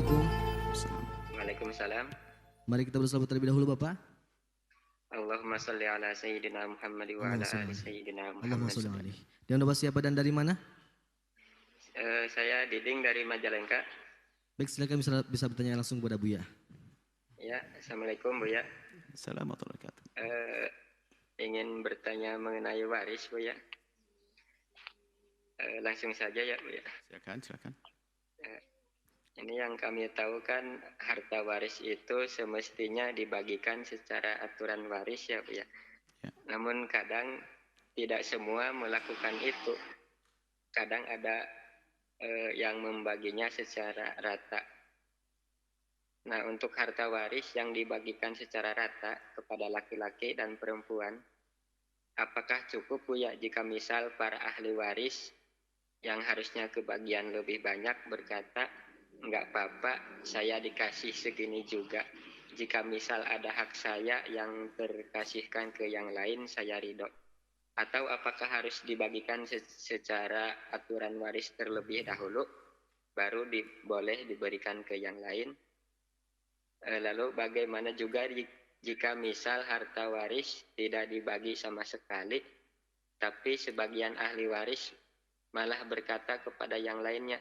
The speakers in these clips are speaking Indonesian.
Assalamualaikum. Waalaikumsalam. Mari kita bersahabat terlebih dahulu Bapak. Allahumma salli ala Sayyidina Muhammad wa ala ali Sayyidina Allahumma Muhammad. sholli alaihi. Dan Bapak siapa dan dari mana? Saya Diding dari Majalengka. Baik, silakan bisa bertanya langsung kepada Buya. Ya, Assalamualaikum Buya. Assalamualaikum warahmatullahi wabarakatuh. Ingin bertanya mengenai waris Buya. Langsung saja ya Buya. Silakan. Ini yang kami tahu kan harta waris itu semestinya dibagikan secara aturan waris ya Buya. Ya. Namun kadang tidak semua melakukan itu. Kadang ada yang membaginya secara rata. Nah, untuk harta waris yang dibagikan secara rata kepada laki-laki dan perempuan, apakah cukup Buya jika misal para ahli waris yang harusnya kebagian lebih banyak berkata, enggak apa-apa, saya dikasih segini juga. Jika misal ada hak saya yang terkasihkan ke yang lain, saya ridho. Atau apakah harus dibagikan secara aturan waris terlebih dahulu, baru boleh diberikan ke yang lain? Lalu bagaimana juga jika misal harta waris tidak dibagi sama sekali, tapi sebagian ahli waris malah berkata kepada yang lainnya,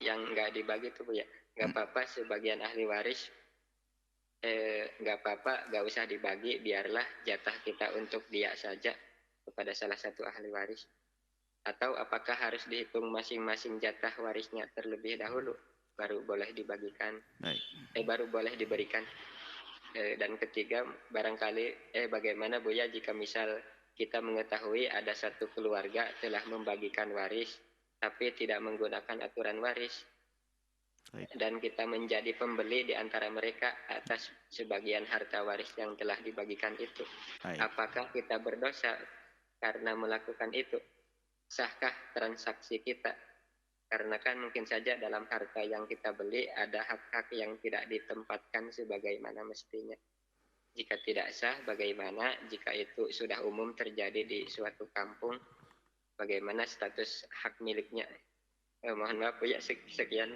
yang nggak dibagi itu Bu ya, nggak apa-apa sebagian ahli waris, nggak apa-apa, nggak usah dibagi, biarlah jatah kita untuk dia saja kepada salah satu ahli waris. Atau apakah harus dihitung masing-masing jatah warisnya terlebih dahulu, baru boleh dibagikan, baru boleh diberikan. Dan ketiga, barangkali bagaimana Buya jika misal kita mengetahui ada satu keluarga telah membagikan waris, tapi tidak menggunakan aturan waris. Dan kita menjadi pembeli di antara mereka atas sebagian harta waris yang telah dibagikan itu. Apakah kita berdosa karena melakukan itu? Sahkah transaksi kita? Karena kan mungkin saja dalam harta yang kita beli ada hak-hak yang tidak ditempatkan sebagaimana mestinya. Jika tidak sah, bagaimana jika itu sudah umum terjadi di suatu kampung? Bagaimana status hak miliknya? Mohon maaf ya, sekian.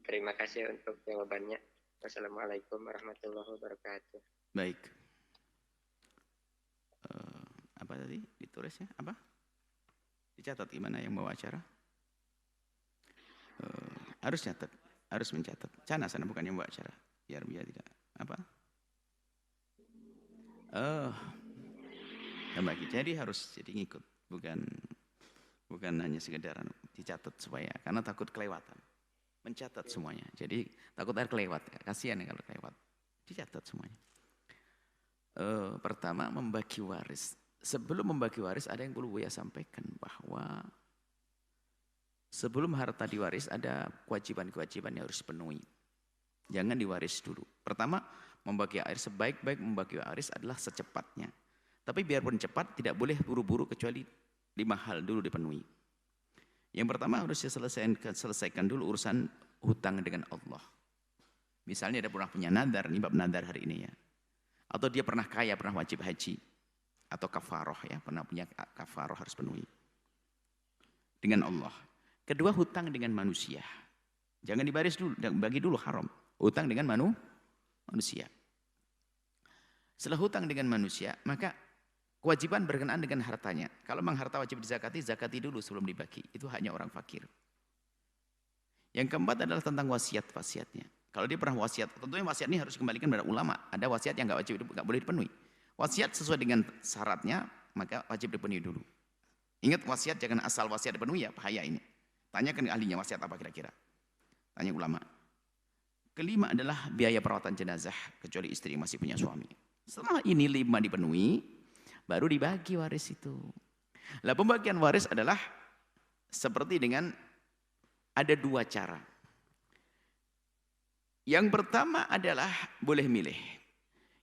Terima kasih untuk jawabannya. Wassalamualaikum warahmatullahi wabarakatuh. Baik. Apa tadi ditulisnya? Apa? Dicatat gimana yang bawa acara? Harus catat, harus mencatat. Sana bukan yang bawa acara. Biar tidak apa? Bagi. Jadi harus jadi ngikut, bukan hanya sekedar dicatat supaya karena takut kelewatan. Mencatat semuanya. Jadi takut air kelewat. Kasihan ya kalau kelewat. Dicatat semuanya. Pertama membagi waris. Sebelum membagi waris ada yang perlu Buya sampaikan bahwa sebelum harta diwaris ada kewajiban-kewajiban yang harus dipenuhi. Jangan diwaris dulu. Pertama, membagi waris, sebaik-baik membagi waris adalah secepatnya. Tapi biarpun cepat, tidak boleh buru-buru kecuali 5 hal dulu dipenuhi. Yang pertama harus selesaikan dulu urusan hutang dengan Allah. Misalnya dia pernah punya nadar, ini bab nadar hari ini ya. Atau dia pernah kaya, pernah wajib haji. Atau kafaroh ya, pernah punya kafaroh harus penuhi. Dengan Allah. Kedua, hutang dengan manusia. Jangan dibaris dulu, bagi dulu haram. Hutang dengan manusia. Setelah hutang dengan manusia, maka kewajiban berkenaan dengan hartanya. Kalau memang harta wajib dizakati, zakati dulu sebelum dibagi. Itu hanya orang fakir. Yang keempat adalah tentang wasiat-wasiatnya. Kalau dia pernah wasiat, tentunya wasiat ini harus dikembalikan kepada ulama. Ada wasiat yang nggak boleh dipenuhi. Wasiat sesuai dengan syaratnya, maka wajib dipenuhi dulu. Ingat wasiat jangan asal wasiat dipenuhi ya, bahaya ini. Tanyakan ahlinya wasiat apa kira-kira. Tanya ulama. Kelima adalah biaya perawatan jenazah, kecuali istri masih punya suami. Setelah ini 5 dipenuhi, baru dibagi waris itu. Lah pembagian waris adalah seperti dengan ada 2 cara. Yang pertama adalah boleh milih.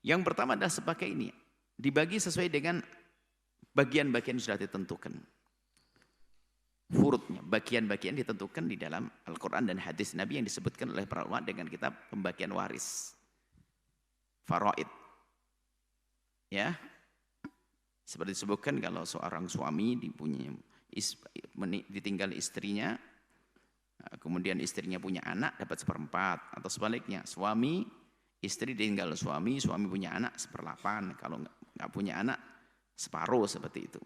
Yang pertama adalah sebagai ini. Dibagi sesuai dengan bagian-bagian sudah ditentukan. Furudnya, bagian-bagian ditentukan di dalam Al-Quran dan hadis Nabi yang disebutkan oleh para ulama dengan kitab pembagian waris. Faraid. Ya. Seperti disebutkan kalau seorang suami ditinggal istrinya, Kemudian istrinya punya anak dapat 1/4, atau sebaliknya suami istri tinggal suami punya anak 1/8, kalau nggak punya anak separuh, seperti itu.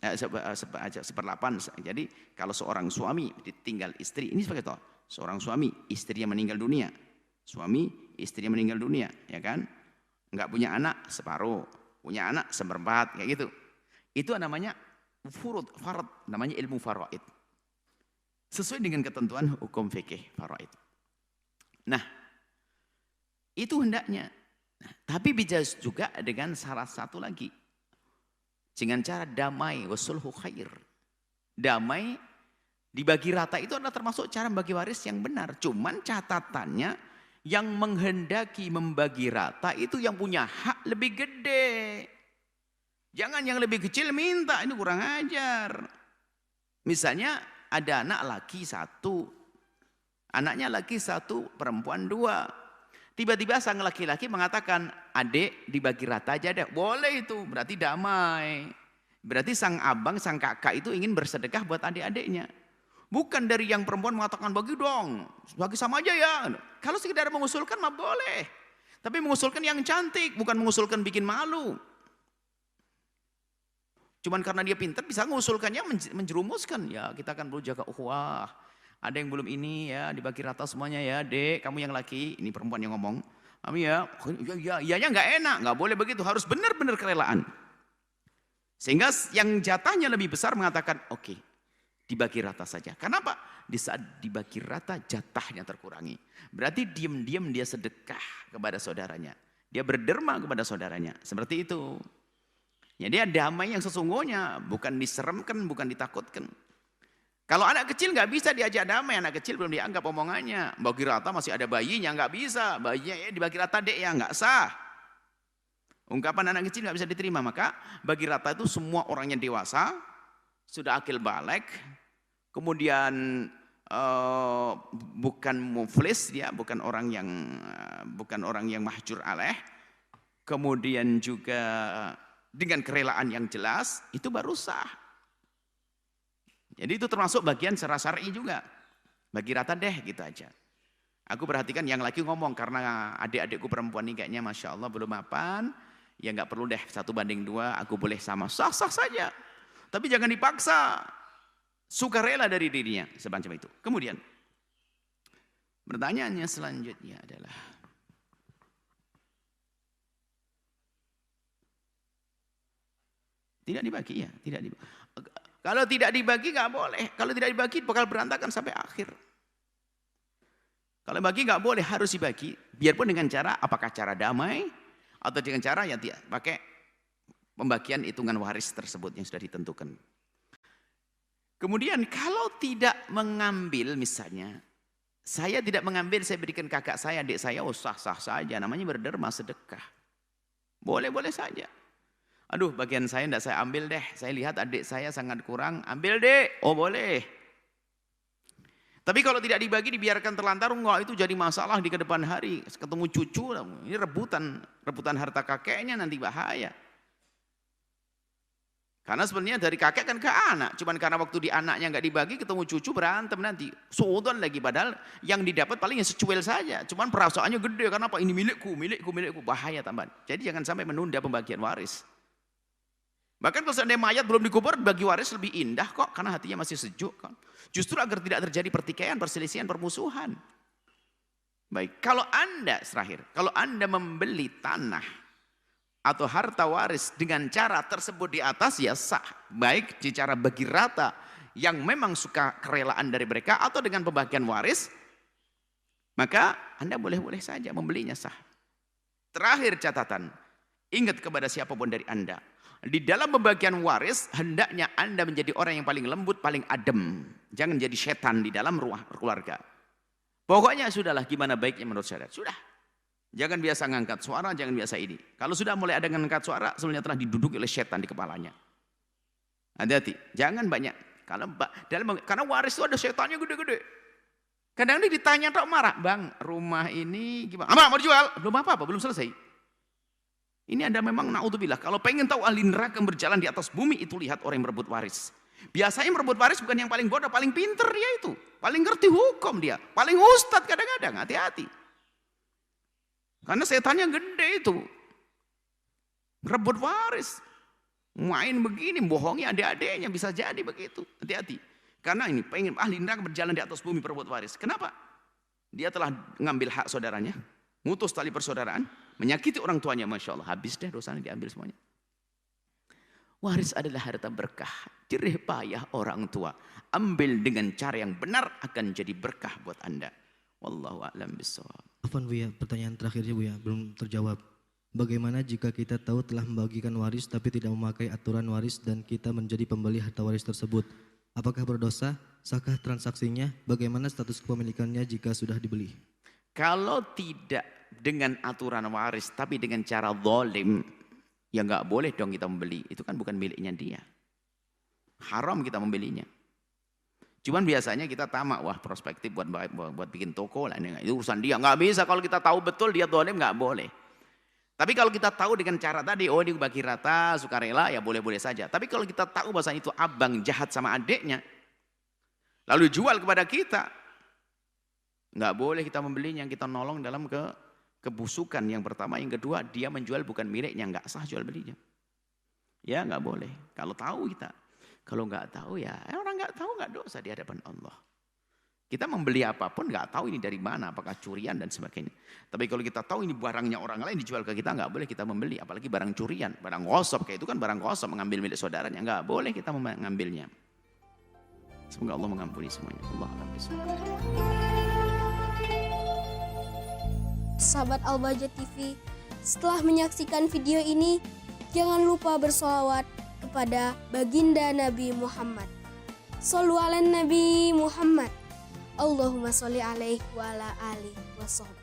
1/8. Jadi kalau seorang suami ditinggal istri, ini sebagai contoh, seorang suami istrinya meninggal dunia, suami istrinya meninggal dunia, ya kan, nggak punya anak separuh, punya anak 1/4, kayak gitu. Itu namanya farad, namanya ilmu faraid. Sesuai dengan ketentuan hukum fikih faraid. Nah, itu hendaknya. Tapi bisa juga dengan syarat satu lagi. Dengan cara damai, wasulhu khair. Damai, dibagi rata itu adalah termasuk cara membagi waris yang benar. Cuman catatannya, yang menghendaki membagi rata itu yang punya hak lebih gede. Jangan yang lebih kecil minta, ini kurang ajar. Misalnya ada anak laki 1, anaknya laki 1, perempuan 2. Tiba-tiba sang laki-laki mengatakan, adik dibagi rata aja deh. Boleh itu, berarti damai. Berarti sang abang, sang kakak itu ingin bersedekah buat adik-adiknya. Bukan dari yang perempuan mengatakan, bagi dong, bagi sama aja ya. Kalau sekedar mengusulkan mah boleh. Tapi mengusulkan yang cantik, bukan mengusulkan bikin malu. Cuman karena dia pintar bisa mengusulkannya menjerumuskan. Ya kita akan perlu jaga ukhuwah. Ada yang belum ini ya, dibagi rata semuanya ya, dek, kamu yang laki, ini perempuan yang ngomong. Kami ya, iyanya nggak enak, nggak boleh begitu, harus benar-benar kerelaan. Sehingga yang jatahnya lebih besar mengatakan, oke, dibagi rata saja. Kenapa? Di saat dibagi rata, jatahnya terkurangi. Berarti diam-diam dia sedekah kepada saudaranya. Dia berderma kepada saudaranya. Seperti itu. Ya, dia damai yang sesungguhnya, bukan diseremkan, bukan ditakutkan. Kalau anak kecil nggak bisa diajak damai, anak kecil belum dianggap omongannya. Bagi rata masih ada bayinya, nggak bisa. Bayinya ya dibagi rata dek ya, nggak sah. Ungkapan anak kecil nggak bisa diterima, maka bagi rata itu semua orang yang dewasa, sudah akil balik, kemudian bukan muflis, dia bukan orang yang mahjur alaih, kemudian juga dengan kerelaan yang jelas, itu baru sah. Jadi itu termasuk bagian secara syar'i juga. Bagi rata deh gitu aja. Aku perhatikan yang laki ngomong karena adik-adikku perempuan ini kayaknya Masya Allah belum mapan. Ya nggak perlu deh 1/2, aku boleh sama. Sah-sah saja. Tapi jangan dipaksa. Sukarela dari dirinya. Semacam itu. Kemudian. Pertanyaannya selanjutnya adalah. Tidak dibagi ya. Tidak dibagi. Kalau tidak dibagi nggak boleh. Kalau tidak dibagi bakal berantakan sampai akhir. Kalau bagi nggak boleh, harus dibagi. Biarpun dengan cara, apakah cara damai atau dengan cara yang tidak pakai pembagian hitungan waris tersebut yang sudah ditentukan. Kemudian kalau tidak mengambil misalnya, saya tidak mengambil, saya berikan kakak saya, adik saya, oh sah-sah saja. Namanya berderma sedekah. Boleh-boleh saja. Aduh bagian saya tidak saya ambil deh, saya lihat adik saya sangat kurang, ambil deh, oh boleh. Tapi kalau tidak dibagi dibiarkan terlantar, enggak, itu jadi masalah di kedepan hari. Ketemu cucu, ini rebutan harta kakeknya nanti bahaya. Karena sebenarnya dari kakek kan ke anak, cuman karena waktu di anaknya nggak dibagi, ketemu cucu berantem nanti. Suudon lagi, padahal yang didapat paling yang secuil saja. Cuman perasaannya gede, karena apa? Ini milikku, bahaya tambahan. Jadi jangan sampai menunda pembagian waris. Bahkan kalau seandainya mayat belum dikubur, bagi waris lebih indah kok, karena hatinya masih sejuk kan. Justru agar tidak terjadi pertikaian, perselisihan, permusuhan. Baik, kalau Anda membeli tanah atau harta waris dengan cara tersebut di atas, ya sah. Baik di cara bagi rata yang memang suka kerelaan dari mereka, atau dengan pembagian waris, maka Anda boleh-boleh saja membelinya, sah. Terakhir catatan, ingat kepada siapapun dari Anda, di dalam pembagian waris, hendaknya Anda menjadi orang yang paling lembut, paling adem. Jangan jadi setan di dalam rumah keluarga. Pokoknya sudahlah, gimana baiknya menurut syariat. Sudah. Jangan biasa ngangkat suara, jangan biasa ini. Kalau sudah mulai ada ngangkat suara, sebenarnya telah diduduki oleh setan di kepalanya. Hati-hati, jangan banyak. Karena waris itu ada setannya gede-gede. Kadang ini ditanya tok marah, bang, rumah ini gimana? Mau dijual? Belum apa-apa, belum selesai. Ini Anda memang naudzubillah. Kalau pengen tahu ahli neraka berjalan di atas bumi, itu lihat orang yang merebut waris. Biasanya merebut waris bukan yang paling bodoh, paling pinter dia itu. Paling ngerti hukum dia. Paling ustadz kadang-kadang, hati-hati. Karena setannya gede itu. Merebut waris. Main begini, bohongi adik-adiknya, bisa jadi begitu. Hati-hati. Karena ini pengen ahli neraka berjalan di atas bumi perebut waris. Kenapa? Dia telah ngambil hak saudaranya, mutus tali persaudaraan, menyakiti orang tuanya, Masya Allah. Habis deh dosanya diambil semuanya. Waris adalah harta berkah. Jerih payah orang tua. Ambil dengan cara yang benar akan jadi berkah buat Anda. Wallahu a'lam bishawab. Afwan Buya, pertanyaan terakhirnya Buya, belum terjawab. Bagaimana jika kita tahu telah membagikan waris tapi tidak memakai aturan waris dan kita menjadi pembeli harta waris tersebut? Apakah berdosa? Sahkah transaksinya? Bagaimana status kepemilikannya jika sudah dibeli? Kalau tidak dengan aturan waris tapi dengan cara zalim, ya nggak boleh dong kita membeli. Itu kan bukan miliknya dia. Haram kita membelinya. Cuman biasanya kita tamak, wah prospektif buat bikin toko lah. Ini urusan dia. Nggak bisa kalau kita tahu betul dia zalim, nggak boleh. Tapi kalau kita tahu dengan cara tadi, oh ini bagi rata, sukarela, ya boleh-boleh saja. Tapi kalau kita tahu bahasa itu abang jahat sama adiknya, lalu jual kepada kita, nggak boleh kita membelinya, kita nolong dalam kebusukan. Yang pertama, yang kedua, dia menjual bukan miliknya, nggak sah jual belinya. Ya nggak boleh. Kalau tahu kita, kalau nggak tahu ya orang nggak tahu nggak dosa di hadapan Allah. Kita membeli apapun nggak tahu ini dari mana, apakah curian dan sebagainya. Tapi kalau kita tahu ini barangnya orang lain dijual ke kita, nggak boleh kita membeli. Apalagi barang curian, barang gosop, kayak itu kan barang gosop, mengambil milik saudaranya, nggak boleh kita mengambilnya. Semoga Allah mengampuni semuanya. Allah Sahabat Al-Bahjah TV, setelah menyaksikan video ini, jangan lupa bersolawat kepada baginda Nabi Muhammad. Shollu ala Nabi Muhammad. Allahumma sholli alaihi wa ala alihi wa sahbihi.